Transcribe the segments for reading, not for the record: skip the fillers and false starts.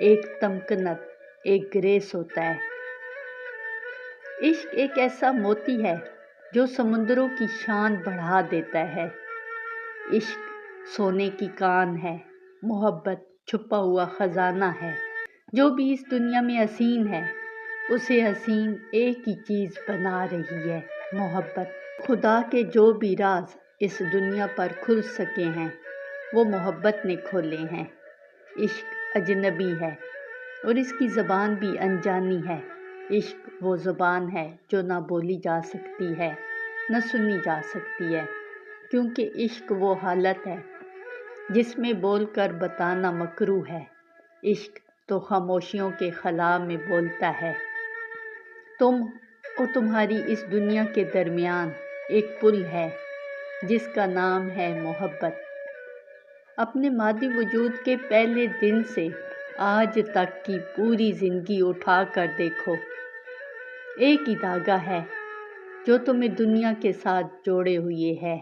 ایک تمکنت، ایک گریس ہوتا ہے۔ عشق ایک ایسا موتی ہے جو سمندروں کی شان بڑھا دیتا ہے۔ عشق سونے کی کان ہے، محبت چھپا ہوا خزانہ ہے۔ جو بھی اس دنیا میں حسین ہے، اسے حسین ایک ہی چیز بنا رہی ہے، محبت۔ خدا کے جو بھی راز اس دنیا پر کھل سکے ہیں، وہ محبت نے کھولے ہیں۔ عشق اجنبی ہے اور اس کی زبان بھی انجانی ہے۔ عشق وہ زبان ہے جو نہ بولی جا سکتی ہے، نہ سنی جا سکتی ہے، کیونکہ عشق وہ حالت ہے جس میں بول کر بتانا مکروہ ہے۔ عشق تو خاموشیوں کے خلا میں بولتا ہے۔ تم اور تمہاری اس دنیا کے درمیان ایک پل ہے جس کا نام ہے محبت۔ اپنے مادی وجود کے پہلے دن سے آج تک کی پوری زندگی اٹھا کر دیکھو، ایک ہی دھاگا ہے جو تمہیں دنیا کے ساتھ جوڑے ہوئے ہے۔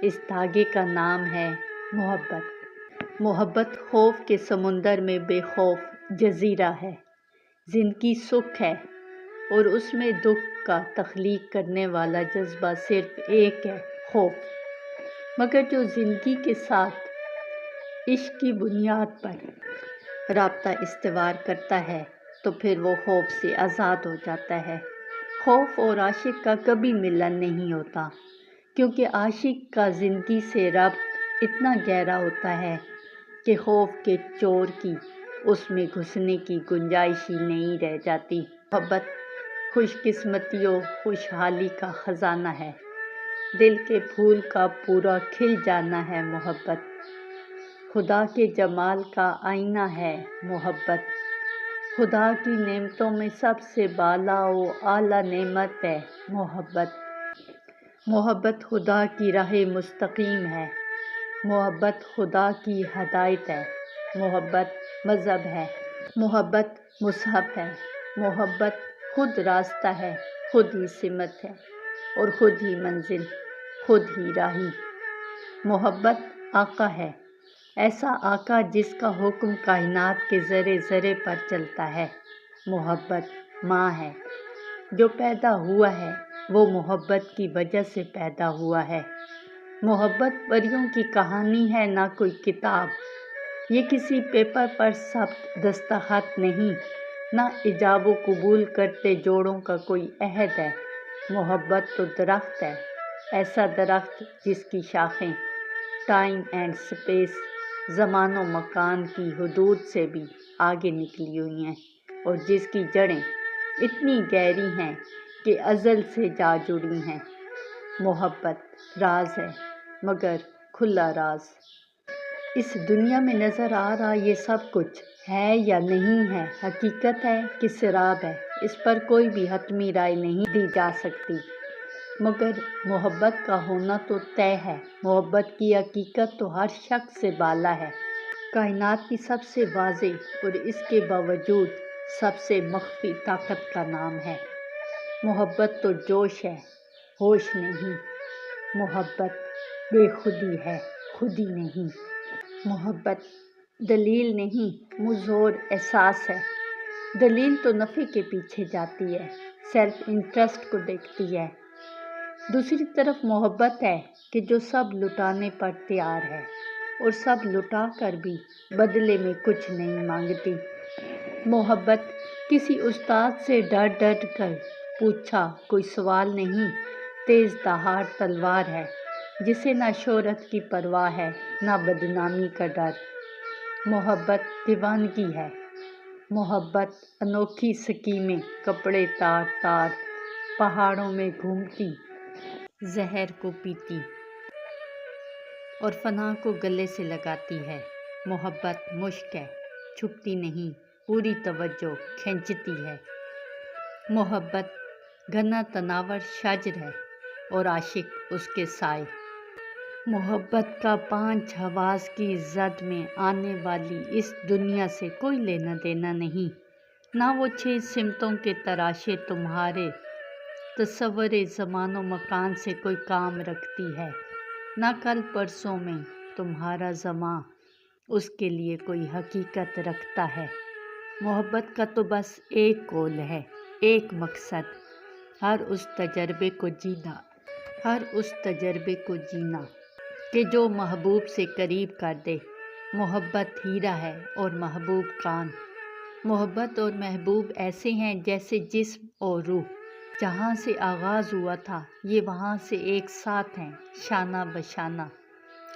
اس دھاگے کا نام ہے محبت۔ محبت خوف کے سمندر میں بے خوف جزیرہ ہے۔ زندگی سکھ ہے اور اس میں دکھ کا تخلیق کرنے والا جذبہ صرف ایک ہے، خوف۔ مگر جو زندگی کے ساتھ عشق کی بنیاد پر رابطہ استوار کرتا ہے تو پھر وہ خوف سے آزاد ہو جاتا ہے۔ خوف اور عاشق کا کبھی ملن نہیں ہوتا، کیونکہ عاشق کا زندگی سے ربط اتنا گہرا ہوتا ہے کہ خوف کے چور کی اس میں گھسنے کی گنجائش ہی نہیں رہ جاتی۔ محبت خوش قسمتی و خوشحالی کا خزانہ ہے۔ دل کے پھول کا پورا کھل جانا ہے محبت۔ خدا کے جمال کا آئینہ ہے محبت۔ خدا کی نعمتوں میں سب سے بالا و اعلیٰ نعمت ہے محبت۔ محبت خدا کی راہ مستقیم ہے۔ محبت خدا کی ہدایت ہے۔ محبت مذہب ہے۔ محبت مصحف ہے۔ محبت خود راستہ ہے، خود ہی سمت ہے اور خود ہی منزل، خود ہی راہی۔ محبت آقا ہے، ایسا آقا جس کا حکم کائنات کے ذرے ذرے پر چلتا ہے۔ محبت ماں ہے، جو پیدا ہوا ہے وہ محبت کی وجہ سے پیدا ہوا ہے۔ محبت پریوں کی کہانی ہے، نہ کوئی کتاب۔ یہ کسی پیپر پر ثبت دستخط نہیں، نہ ایجاب و قبول کرتے جوڑوں کا کوئی عہد ہے۔ محبت تو درخت ہے، ایسا درخت جس کی شاخیں ٹائم اینڈ سپیس، زمان و مکان کی حدود سے بھی آگے نکلی ہوئی ہیں، اور جس کی جڑیں اتنی گہری ہیں کہ ازل سے جا جڑی ہیں۔ محبت راز ہے، مگر کھلا راز۔ اس دنیا میں نظر آ رہا یہ سب کچھ ہے یا نہیں ہے، حقیقت ہے کہ سراب ہے، اس پر کوئی بھی حتمی رائے نہیں دی جا سکتی۔ مگر محبت کا ہونا تو طے ہے۔ محبت کی حقیقت تو ہر شخص سے بالا ہے۔ کائنات کی سب سے واضح اور اس کے باوجود سب سے مخفی طاقت کا نام ہے محبت۔ تو جوش ہے، ہوش نہیں۔ محبت بے خودی ہے، خودی نہیں۔ محبت دلیل نہیں، مظہور احساس ہے۔ دلیل تو نفع کے پیچھے جاتی ہے، سیلف انٹرسٹ کو دیکھتی ہے۔ دوسری طرف محبت ہے کہ جو سب لٹانے پر تیار ہے اور سب لٹا کر بھی بدلے میں کچھ نہیں مانگتی۔ محبت کسی استاد سے ڈر ڈر کر پوچھا کوئی سوال نہیں، تیز دھار تلوار ہے جسے نہ شہرت کی پرواہ ہے، نہ بدنامی کا ڈر۔ محبت دیوانگی ہے۔ محبت انوکھی سکیمیں، کپڑے تار تار پہاڑوں میں گھومتی، زہر کو پیتی اور فنا کو گلے سے لگاتی ہے۔ محبت مشک ہے، چھپتی نہیں، پوری توجہ کھینچتی ہے۔ محبت گھنا تناور شجر ہے اور عاشق اس کے سائے۔ محبت کا پانچ حواس کی زد میں آنے والی اس دنیا سے کوئی لینا دینا نہیں، نہ وہ چھ سمتوں کے تراشے تمہارے تصور زمان و مکان سے کوئی کام رکھتی ہے، نہ کل پرسوں میں تمہارا زمان اس کے لیے کوئی حقیقت رکھتا ہے۔ محبت کا تو بس ایک گول ہے، ایک مقصد، ہر اس تجربے کو جینا کہ جو محبوب سے قریب کر دے۔ محبت ہیرا ہے اور محبوب کان۔ محبت اور محبوب ایسے ہیں جیسے جسم اور روح۔ جہاں سے آغاز ہوا تھا یہ وہاں سے ایک ساتھ ہیں، شانہ بشانہ،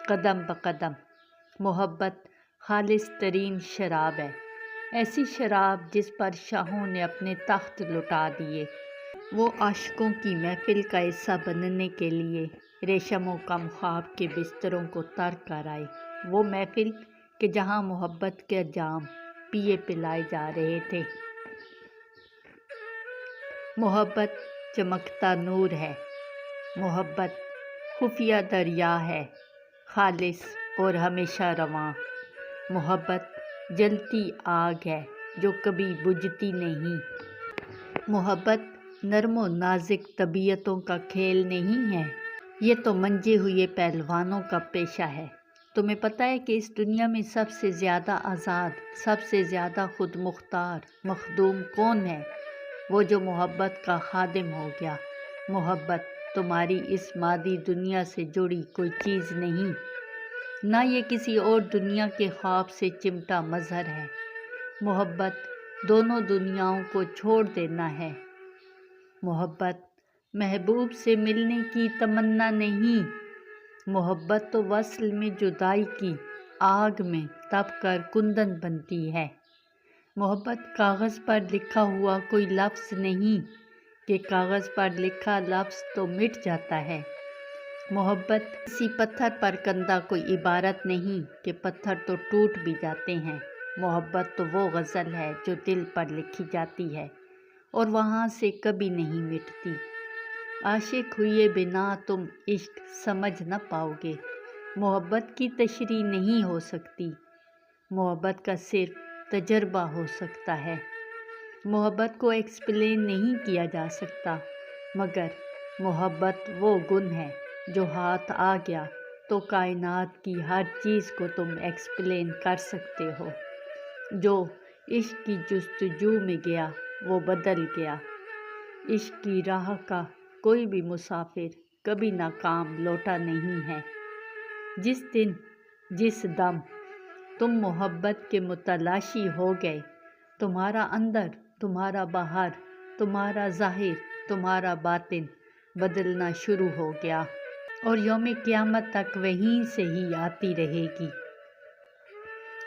قدم بقدم۔ محبت خالص ترین شراب ہے، ایسی شراب جس پر شاہوں نے اپنے تخت لٹا دیے۔ وہ عاشقوں کی محفل کا حصہ بننے کے لیے ریشم و کم خواب کے بستروں کو ترک کر آئے۔ وہ محفل کہ جہاں محبت کے جام پیے پلائے جا رہے تھے۔ محبت چمکتا نور ہے، محبت خفیہ دریا ہے، خالص اور ہمیشہ رواں۔ محبت جلتی آگ ہے جو کبھی بجھتی نہیں۔ محبت نرم و نازک طبیعتوں کا کھیل نہیں ہے، یہ تو منجے ہوئے پہلوانوں کا پیشہ ہے۔ تمہیں پتہ ہے کہ اس دنیا میں سب سے زیادہ آزاد، سب سے زیادہ خود مختار مخدوم کون ہے؟ وہ جو محبت کا خادم ہو گیا۔ محبت تمہاری اس مادی دنیا سے جڑی کوئی چیز نہیں، نہ یہ کسی اور دنیا کے خواب سے چمٹا مظہر ہے۔ محبت دونوں دنیاؤں کو چھوڑ دینا ہے۔ محبت محبوب سے ملنے کی تمنا نہیں، محبت تو وصل میں جدائی کی آگ میں تپ کر کندن بنتی ہے۔ محبت کاغذ پر لکھا ہوا کوئی لفظ نہیں کہ کاغذ پر لکھا لفظ تو مٹ جاتا ہے۔ محبت کسی پتھر پر کندہ کوئی عبارت نہیں کہ پتھر تو ٹوٹ بھی جاتے ہیں۔ محبت تو وہ غزل ہے جو دل پر لکھی جاتی ہے اور وہاں سے کبھی نہیں مٹتی۔ عاشق ہوئے بنا تم عشق سمجھ نہ پاؤ گے۔ محبت کی تشریح نہیں ہو سکتی، محبت کا صرف تجربہ ہو سکتا ہے۔ محبت کو ایکسپلین نہیں کیا جا سکتا، مگر محبت وہ گن ہے جو ہاتھ آ گیا تو کائنات کی ہر چیز کو تم ایکسپلین کر سکتے ہو۔ جو عشق کی جستجو میں گیا وہ بدل گیا۔ عشق کی راہ کا کوئی بھی مسافر کبھی ناکام لوٹا نہیں ہے۔ جس دن جس دم تم محبت کے متلاشی ہو گئے، تمہارا اندر، تمہارا باہر، تمہارا ظاہر، تمہارا باطن بدلنا شروع ہو گیا اور یوم قیامت تک وہیں سے ہی آتی رہے گی۔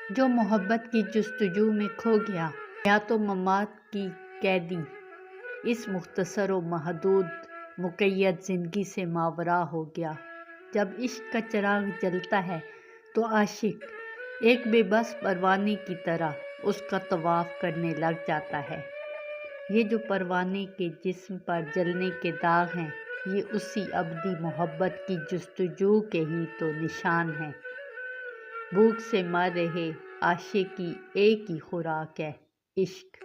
جو محبت کی جستجو میں کھو گیا، یا تو ممات کی قیدی اس مختصر و محدود مقید زندگی سے ماورا ہو گیا۔ جب عشق کا چراغ جلتا ہے تو عاشق ایک بے بس پروانے کی طرح اس کا طواف کرنے لگ جاتا ہے۔ یہ جو پروانے کے جسم پر جلنے کے داغ ہیں، یہ اسی ابدی محبت کی جستجو کے ہی تو نشان ہیں۔ بھوک سے مر رہے عاشق کی ایک ہی خوراک ہے، عشق۔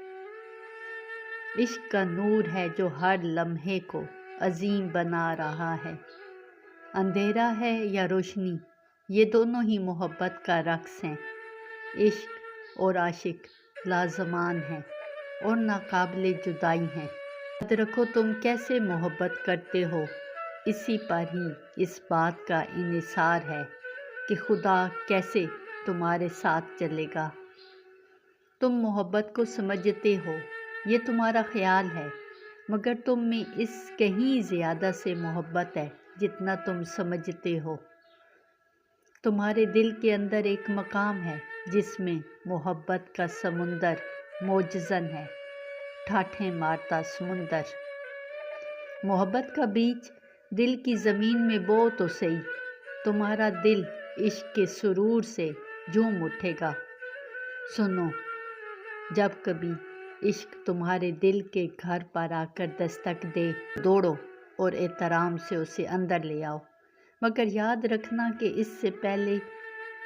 عشق کا نور ہے جو ہر لمحے کو عظیم بنا رہا ہے۔ اندھیرا ہے یا روشنی، یہ دونوں ہی محبت کا رقص ہیں۔ عشق اور عاشق لازمان ہیں اور ناقابل جدائی ہیں۔ یاد رکھو تم کیسے محبت کرتے ہو، اسی پر ہی اس بات کا انحصار ہے کہ خدا کیسے تمہارے ساتھ چلے گا۔ تم محبت کو سمجھتے ہو، یہ تمہارا خیال ہے، مگر تم میں اس کہیں زیادہ سے محبت ہے جتنا تم سمجھتے ہو۔ تمہارے دل کے اندر ایک مقام ہے جس میں محبت کا سمندر موجزن ہے، ٹھاٹھیں مارتا سمندر۔ محبت کا بیج دل کی زمین میں بو تو صحیح، تمہارا دل عشق کے سرور سے جھوم اٹھے گا۔ سنو، جب کبھی عشق تمہارے دل کے گھر پر آ کر دستک دے، دوڑو اور احترام سے اسے اندر لے آؤ، مگر یاد رکھنا کہ اس سے پہلے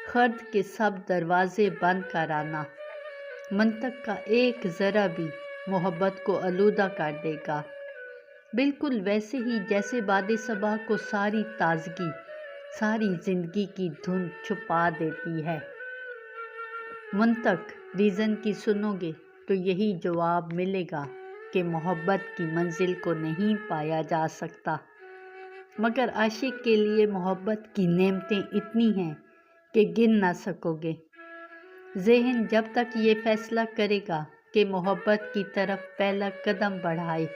خرد کے سب دروازے بند کر آنا۔ منطق کا ایک ذرہ بھی محبت کو آلودہ کر دے گا، بالکل ویسے ہی جیسے باد صبا کو ساری تازگی، ساری زندگی کی دھند چھپا دیتی ہے۔ منطق ریزن کی سنو گے تو یہی جواب ملے گا کہ محبت کی منزل کو نہیں پایا جا سکتا، مگر عاشق کے لیے محبت کی نعمتیں اتنی ہیں کہ گن نہ سکو گے۔ ذہن جب تک یہ فیصلہ کرے گا کہ محبت کی طرف پہلا قدم بڑھائے،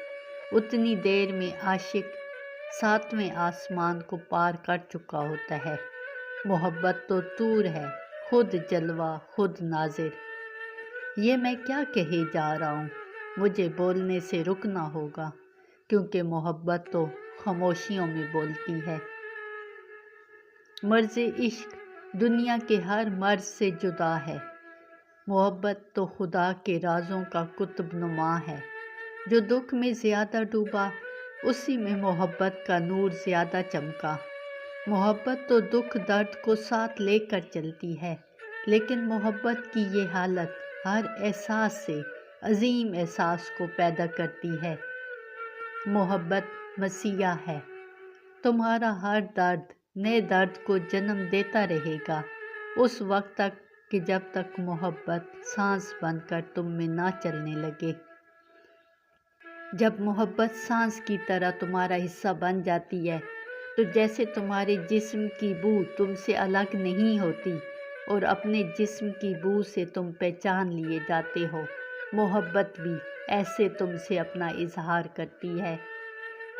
اتنی دیر میں عاشق 7ویں آسمان کو پار کر چکا ہوتا ہے۔ محبت تو طور ہے، خود جلوہ خود ناظر۔ یہ میں کیا کہے جا رہا ہوں، مجھے بولنے سے رکنا ہوگا، کیونکہ محبت تو خاموشیوں میں بولتی ہے۔ مرض عشق دنیا کے ہر مرض سے جدا ہے۔ محبت تو خدا کے رازوں کا قطب نما ہے۔ جو دکھ میں زیادہ ڈوبا، اسی میں محبت کا نور زیادہ چمکا۔ محبت تو دکھ درد کو ساتھ لے کر چلتی ہے، لیکن محبت کی یہ حالت ہر احساس سے عظیم احساس کو پیدا کرتی ہے۔ محبت مسیحا ہے۔ تمہارا ہر درد نئے درد کو جنم دیتا رہے گا، اس وقت تک کہ جب تک محبت سانس بن کر تم میں نہ چلنے لگے۔ جب محبت سانس کی طرح تمہارا حصہ بن جاتی ہے، تو جیسے تمہارے جسم کی بو تم سے الگ نہیں ہوتی اور اپنے جسم کی بو سے تم پہچان لیے جاتے ہو، محبت بھی ایسے تم سے اپنا اظہار کرتی ہے۔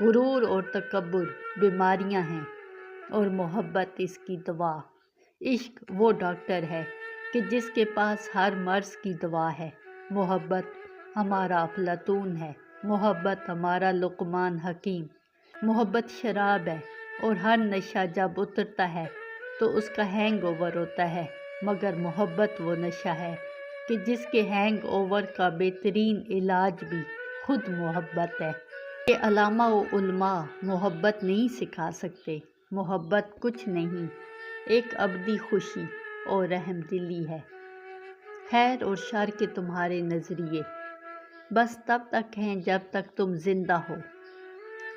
غرور اور تکبر بیماریاں ہیں اور محبت اس کی دوا۔ عشق وہ ڈاکٹر ہے کہ جس کے پاس ہر مرض کی دوا ہے۔ محبت ہمارا افلاطون ہے، محبت ہمارا لقمان حکیم۔ محبت شراب ہے اور ہر نشہ جب اترتا ہے تو اس کا ہینگ اوور ہوتا ہے، مگر محبت وہ نشہ ہے کہ جس کے ہینگ اوور کا بہترین علاج بھی خود محبت ہے۔ یہ علامہ و علماء محبت نہیں سکھا سکتے۔ محبت کچھ نہیں، ایک ابدی خوشی اور رحم دلی ہے۔ خیر اور شر کے تمہارے نظریے بس تب تک ہیں جب تک تم زندہ ہو،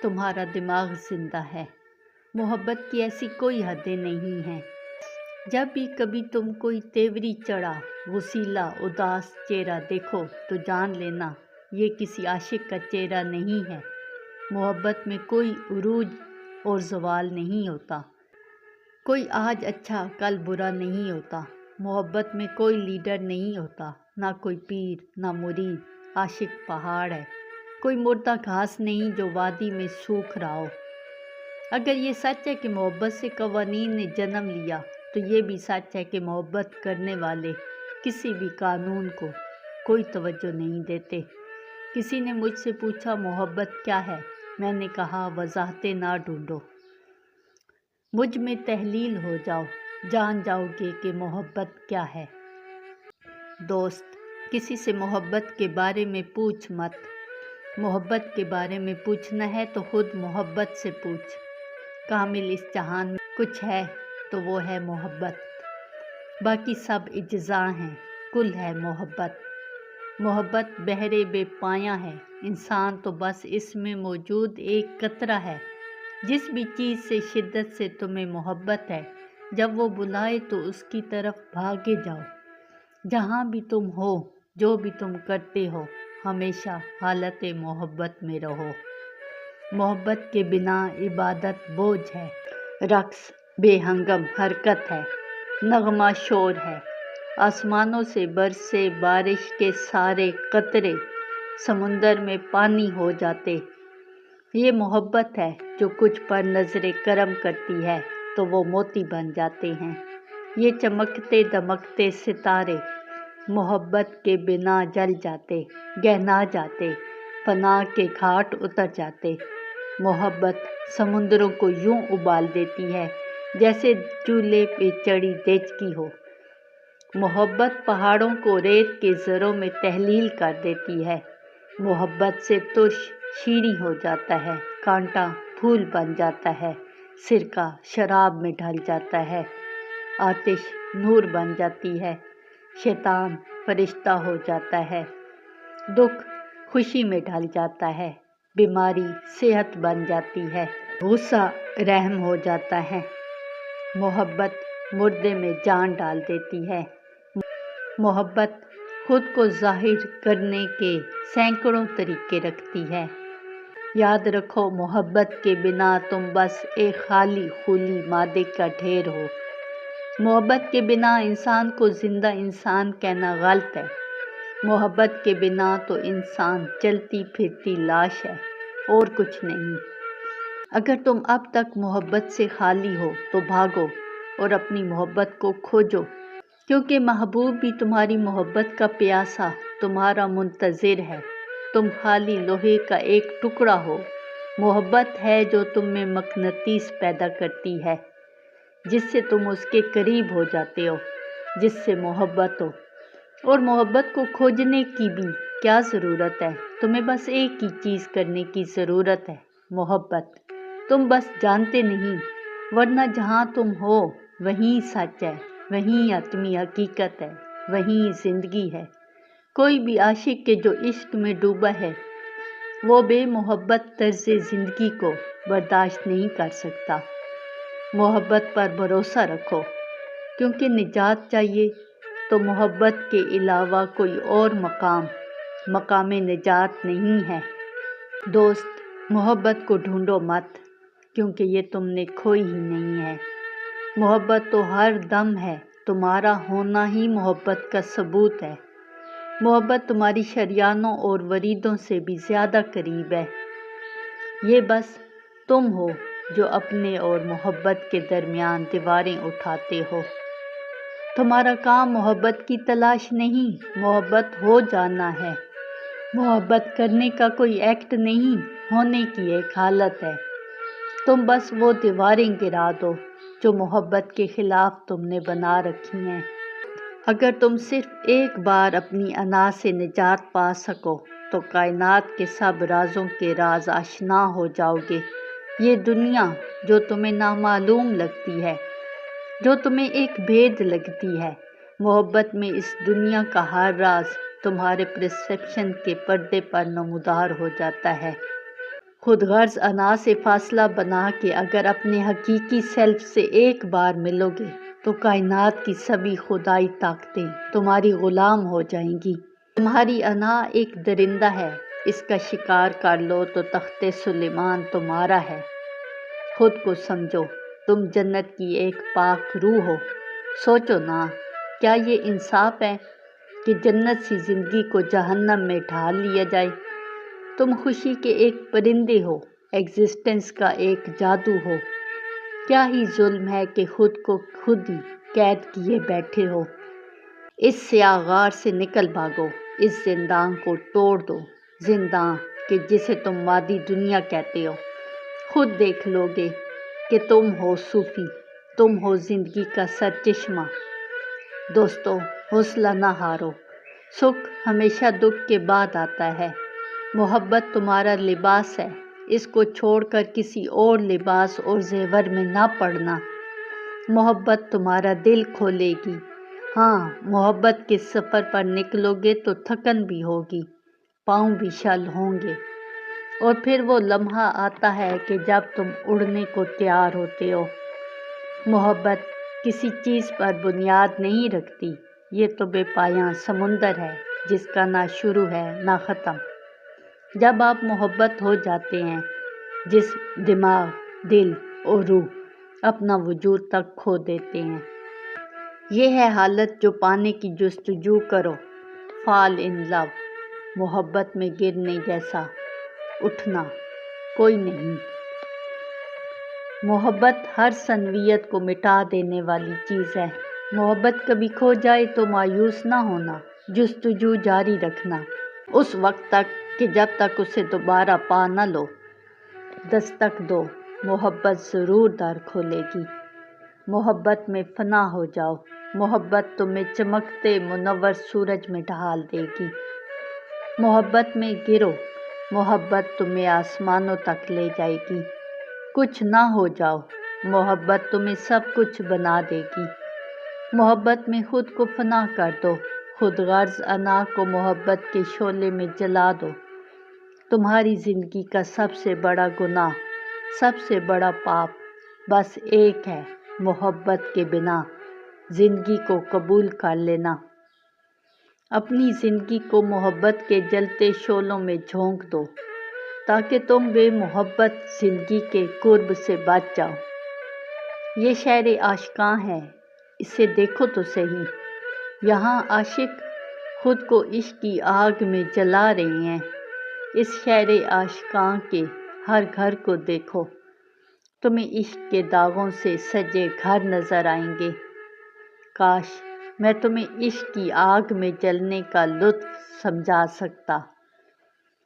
تمہارا دماغ زندہ ہے۔ محبت کی ایسی کوئی حدیں نہیں ہیں۔ جب بھی کبھی تم کوئی تیوری چڑھا، غسیلا، اداس چہرہ دیکھو تو جان لینا یہ کسی عاشق کا چہرہ نہیں ہے۔ محبت میں کوئی عروج اور زوال نہیں ہوتا، کوئی آج اچھا کل برا نہیں ہوتا۔ محبت میں کوئی لیڈر نہیں ہوتا، نہ کوئی پیر نہ مرید۔ عاشق پہاڑ ہے، کوئی مردہ گھاس نہیں جو وادی میں سوکھ رہا ہو۔ اگر یہ سچ ہے کہ محبت سے قوانین نے جنم لیا، تو یہ بھی سچ ہے کہ محبت کرنے والے کسی بھی قانون کو کوئی توجہ نہیں دیتے۔ کسی نے مجھ سے پوچھا محبت کیا ہے؟ میں نے کہا وضاحتیں نہ ڈھونڈو، مجھ میں تحلیل ہو جاؤ، جان جاؤ گے کہ محبت کیا ہے۔ دوست، کسی سے محبت کے بارے میں پوچھ مت۔ محبت کے بارے میں پوچھنا ہے تو خود محبت سے پوچھ۔ کامل اس جہان میں کچھ ہے تو وہ ہے محبت، باقی سب اجزاء ہیں، کل ہے محبت۔ محبت بحر بے پایاں ہے، انسان تو بس اس میں موجود ایک قطرہ ہے۔ جس بھی چیز سے شدت سے تمہیں محبت ہے، جب وہ بلائے تو اس کی طرف بھاگے جاؤ۔ جہاں بھی تم ہو، جو بھی تم کرتے ہو، ہمیشہ حالت محبت میں رہو۔ محبت کے بنا عبادت بوجھ ہے، رقص بے ہنگم حرکت ہے، نغمہ شور ہے۔ آسمانوں سے برسے بارش کے سارے قطرے سمندر میں پانی ہو جاتے۔ یہ محبت ہے جو کچھ پر نظر کرم کرتی ہے تو وہ موتی بن جاتے ہیں۔ یہ چمکتے دمکتے ستارے محبت کے بنا جل جاتے، گہنا جاتے، فنا کے گھاٹ اتر جاتے۔ محبت سمندروں کو یوں ابال دیتی ہے جیسے چولہے پہ چڑھی دیچکی ہو۔ محبت پہاڑوں کو ریت کے زروں میں تحلیل کر دیتی ہے۔ محبت سے ترش شیریں ہو جاتا ہے، کانٹا پھول بن جاتا ہے، سرکہ شراب میں ڈھل جاتا ہے، آتش نور بن جاتی ہے، شیطان فرشتہ ہو جاتا ہے، دکھ خوشی میں ڈھل جاتا ہے، بیماری صحت بن جاتی ہے، غصہ رحم ہو جاتا ہے۔ محبت مردے میں جان ڈال دیتی ہے۔ محبت خود کو ظاہر کرنے کے سینکڑوں طریقے رکھتی ہے۔ یاد رکھو، محبت کے بنا تم بس ایک خالی خولی مادے کا ڈھیر ہو۔ محبت کے بنا انسان کو زندہ انسان کہنا غلط ہے۔ محبت کے بنا تو انسان چلتی پھرتی لاش ہے اور کچھ نہیں۔ اگر تم اب تک محبت سے خالی ہو تو بھاگو اور اپنی محبت کو کھوجو، کیونکہ محبوب بھی تمہاری محبت کا پیاسا تمہارا منتظر ہے۔ تم خالی لوہے کا ایک ٹکڑا ہو۔ محبت ہے جو تم میں مقناطیس پیدا کرتی ہے، جس سے تم اس کے قریب ہو جاتے ہو، جس سے محبت ہو۔ اور محبت کو کھوجنے کی بھی کیا ضرورت ہے؟ تمہیں بس ایک ہی چیز کرنے کی ضرورت ہے، محبت۔ تم بس جانتے نہیں، ورنہ جہاں تم ہو وہیں سچ ہے، وہیں حتمی حقیقت ہے، وہیں زندگی ہے۔ کوئی بھی عاشق کے جو عشق میں ڈوبا ہے وہ بے محبت طرز زندگی کو برداشت نہیں کر سکتا۔ محبت پر بھروسہ رکھو، کیونکہ نجات چاہیے تو محبت کے علاوہ کوئی اور مقام نجات نہیں ہے۔ دوست، محبت کو ڈھونڈو مت، کیونکہ یہ تم نے کھوئی ہی نہیں ہے۔ محبت تو ہر دم ہے، تمہارا ہونا ہی محبت کا ثبوت ہے۔ محبت تمہاری شریانوں اور وریدوں سے بھی زیادہ قریب ہے۔ یہ بس تم ہو جو اپنے اور محبت کے درمیان دیواریں اٹھاتے ہو۔ تمہارا کام محبت کی تلاش نہیں، محبت ہو جانا ہے۔ محبت کرنے کا کوئی ایکٹ نہیں، ہونے کی ایک حالت ہے۔ تم بس وہ دیواریں گرا دو جو محبت کے خلاف تم نے بنا رکھی ہیں۔ اگر تم صرف ایک بار اپنی انا سے نجات پا سکو تو کائنات کے سب رازوں کے راز آشنا ہو جاؤ گے۔ یہ دنیا جو تمہیں نامعلوم لگتی ہے، جو تمہیں ایک بھید لگتی ہے، محبت میں اس دنیا کا ہر راز تمہارے پرسیپشن کے پردے پر نمودار ہو جاتا ہے۔ خود غرض انا سے فاصلہ بنا کے اگر اپنے حقیقی سیلف سے ایک بار ملو گے تو کائنات کی سبھی خدائی طاقتیں تمہاری غلام ہو جائیں گی۔ تمہاری انا ایک درندہ ہے، اس کا شکار کر لو تو تخت سلیمان تمہارا ہے۔ خود کو سمجھو، تم جنت کی ایک پاک روح ہو۔ سوچو نا، کیا یہ انصاف ہے کہ جنت سی زندگی کو جہنم میں ڈھال لیا جائے؟ تم خوشی کے ایک پرندے ہو، ایگزسٹنس کا ایک جادو ہو۔ کیا ہی ظلم ہے کہ خود کو خود ہی قید کیے بیٹھے ہو۔ اس سیاہ غار سے نکل بھاگو، اس زندان کو توڑ دو، زندان کہ جسے تم مادی دنیا کہتے ہو۔ خود دیکھ لو گے کہ تم ہو صوفی، تم ہو زندگی کا سرچشمہ۔ دوستو، حوصلہ نہ ہارو، سکھ ہمیشہ دکھ کے بعد آتا ہے۔ محبت تمہارا لباس ہے، اس کو چھوڑ کر کسی اور لباس اور زیور میں نہ پڑنا۔ محبت تمہارا دل کھولے گی۔ ہاں، محبت کے سفر پر نکلو گے تو تھکن بھی ہوگی، پاؤں بھی شل ہوں گے، اور پھر وہ لمحہ آتا ہے کہ جب تم اڑنے کو تیار ہوتے ہو۔ محبت کسی چیز پر بنیاد نہیں رکھتی، یہ تو بے پایاں سمندر ہے جس کا نہ شروع ہے نہ ختم۔ جب آپ محبت ہو جاتے ہیں، جسم، دماغ، دل اور روح اپنا وجود تک کھو دیتے ہیں۔ یہ ہے حالت جو پانے کی جستجو کرو، فال ان لو۔ محبت میں گرنے جیسا اٹھنا کوئی نہیں۔ محبت ہر ثنویت کو مٹا دینے والی چیز ہے۔ محبت کبھی کھو جائے تو مایوس نہ ہونا، جستجو جاری رکھنا اس وقت تک کہ جب تک اسے دوبارہ پا نہ لو۔ دستک دو، محبت ضرور در کھولے گی۔ محبت میں فنا ہو جاؤ، محبت تمہیں چمکتے منور سورج میں ڈھال دے گی۔ محبت میں گرو، محبت تمہیں آسمانوں تک لے جائے گی۔ کچھ نہ ہو جاؤ، محبت تمہیں سب کچھ بنا دے گی۔ محبت میں خود کو فنا کر دو، خود غرض انا کو محبت کے شعلے میں جلا دو۔ تمہاری زندگی کا سب سے بڑا گناہ، سب سے بڑا پاپ بس ایک ہے، محبت کے بنا زندگی کو قبول کر لینا۔ اپنی زندگی کو محبت کے جلتے شعلوں میں جھونک دو تاکہ تم بے محبت زندگی کے قرب سے بچ جاؤ۔ یہ شہر عاشقاں ہے، اسے دیکھو تو صحیح۔ یہاں عاشق خود کو عشق کی آگ میں جلا رہے ہیں۔ اس شہر عاشقاں کے ہر گھر کو دیکھو، تمہیں عشق کے داغوں سے سجے گھر نظر آئیں گے۔ کاش میں تمہیں عشق کی آگ میں جلنے کا لطف سمجھا سکتا۔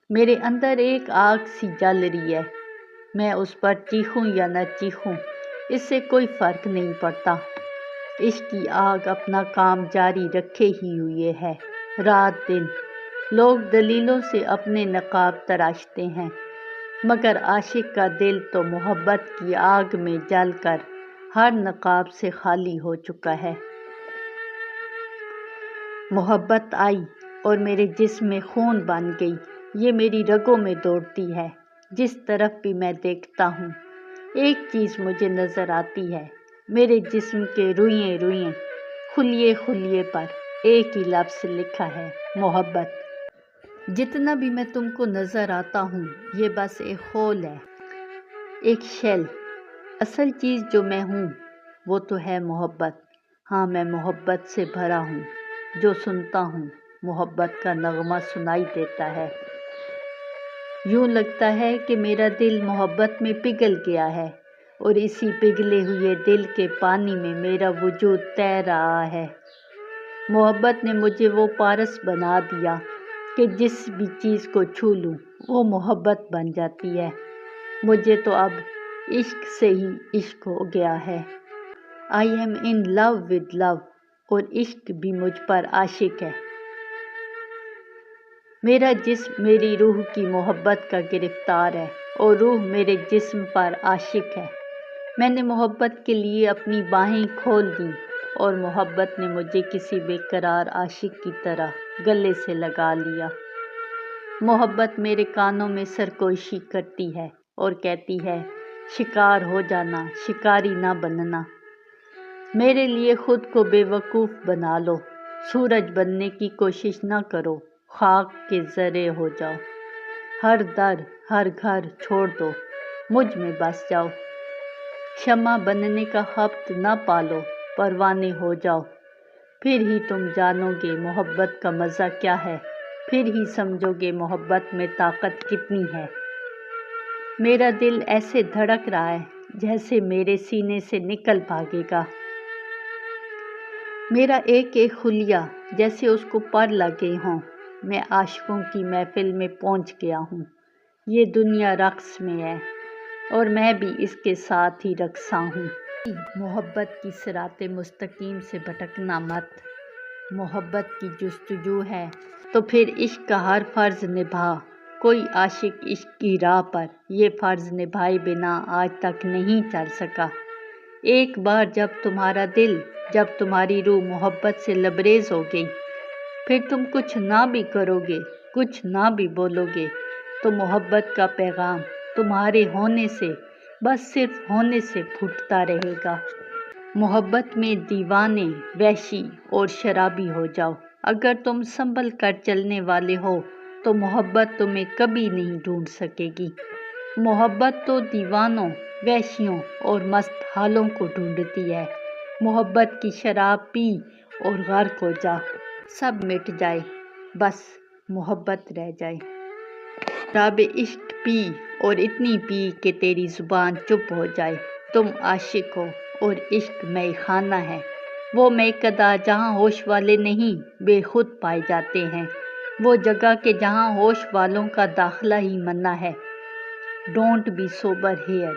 میرے اندر ایک آگ سی جل رہی ہے، میں اس پر چیخوں یا نہ چیخوں اس سے کوئی فرق نہیں پڑتا۔ عشق کی آگ اپنا کام جاری رکھے ہی ہوئے ہے رات دن۔ لوگ دلیلوں سے اپنے نقاب تراشتے ہیں، مگر عاشق کا دل تو محبت کی آگ میں جل کر ہر نقاب سے خالی ہو چکا ہے۔ محبت آئی اور میرے جسم میں خون بن گئی، یہ میری رگوں میں دوڑتی ہے۔ جس طرف بھی میں دیکھتا ہوں ایک چیز مجھے نظر آتی ہے، میرے جسم کے روئیں روئیں، خلیے خلیے پر ایک ہی لفظ لکھا ہے، محبت۔ جتنا بھی میں تم کو نظر آتا ہوں یہ بس ایک خول ہے، ایک شیل۔ اصل چیز جو میں ہوں وہ تو ہے محبت۔ ہاں میں محبت سے بھرا ہوں، جو سنتا ہوں محبت کا نغمہ سنائی دیتا ہے۔ یوں لگتا ہے کہ میرا دل محبت میں پگھل گیا ہے اور اسی پگھلے ہوئے دل کے پانی میں میرا وجود تیر رہا ہے۔ محبت نے مجھے وہ پارس بنا دیا کہ جس بھی چیز کو چھو لوں وہ محبت بن جاتی ہے۔ مجھے تو اب عشق سے ہی عشق ہو گیا ہے۔ I am in love with love اور عشق بھی مجھ پر عاشق ہے۔ میرا جسم میری روح کی محبت کا گرفتار ہے اور روح میرے جسم پر عاشق ہے۔ میں نے محبت کے لیے اپنی باہیں کھول دیں اور محبت نے مجھے کسی بے قرار عاشق کی طرح گلے سے لگا لیا۔ محبت میرے کانوں میں سرگوشی کرتی ہے اور کہتی ہے، شکار ہو جانا، شکاری نہ بننا۔ میرے لیے خود کو بے وقوف بنا لو، سورج بننے کی کوشش نہ کرو، خاک کے ذرے ہو جاؤ۔ ہر در ہر گھر چھوڑ دو، مجھ میں بس جاؤ۔ شمع بننے کا خبط نہ پالو، پروانے ہو جاؤ۔ پھر ہی تم جانو گے محبت کا مزہ کیا ہے، پھر ہی سمجھو گے محبت میں طاقت کتنی ہے۔ میرا دل ایسے دھڑک رہا ہے جیسے میرے سینے سے نکل بھاگے گا۔ میرا ایک ایک خلیہ جیسے اس کو پر لگے ہوں۔ میں عاشقوں کی محفل میں پہنچ گیا ہوں۔ یہ دنیا رقص میں ہے اور میں بھی اس کے ساتھ ہی رقصاں ہوں۔ محبت کی صراط مستقیم سے بھٹکنا مت۔ محبت کی جستجو ہے تو پھر عشق کا ہر فرض نبھا۔ کوئی عاشق عشق کی راہ پر یہ فرض نبھائے بنا آج تک نہیں چل سکا۔ ایک بار جب تمہارا دل، جب تمہاری روح محبت سے لبریز ہو گئی، پھر تم کچھ نہ بھی کرو گے، کچھ نہ بھی بولو گے تو محبت کا پیغام تمہارے ہونے سے، بس صرف ہونے سے پھوٹتا رہے گا۔ محبت میں دیوانے، وحشی اور شرابی ہو جاؤ۔ اگر تم سنبھل کر چلنے والے ہو تو محبت تمہیں کبھی نہیں ڈھونڈ سکے گی۔ محبت تو دیوانوں، وحشیوں اور مست حالوں کو ڈھونڈتی ہے۔ محبت کی شراب پی اور غرق ہو جا، سب مٹ جائے، بس محبت رہ جائے۔ شراب عشق پی اور اتنی پی کہ تیری زبان چپ ہو جائے۔ تم عاشق ہو اور عشق مے خانہ ہے، وہ میکدہ جہاں ہوش والے نہیں بے خود پائے جاتے ہیں، وہ جگہ کہ جہاں ہوش والوں کا داخلہ ہی منع ہے۔ Don't be sober here.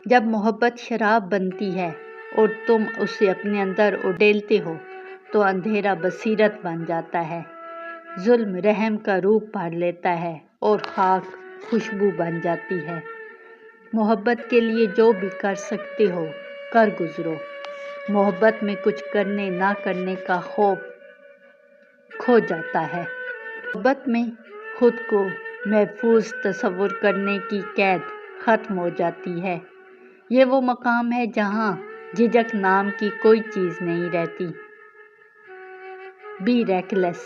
جب محبت شراب بنتی ہے اور تم اسے اپنے اندر اڈیلتے ہو تو اندھیرا بصیرت بن جاتا ہے، ظلم رحم کا روپ بھر لیتا ہے اور خاک خوشبو بن جاتی ہے۔ محبت کے لیے جو بھی کر سکتے ہو کر گزرو۔ محبت میں کچھ کرنے نہ کرنے کا خوف کھو جاتا ہے۔ محبت میں خود کو محفوظ تصور کرنے کی قید ختم ہو جاتی ہے۔ یہ وہ مقام ہے جہاں جھجک نام کی کوئی چیز نہیں رہتی۔ Be reckless.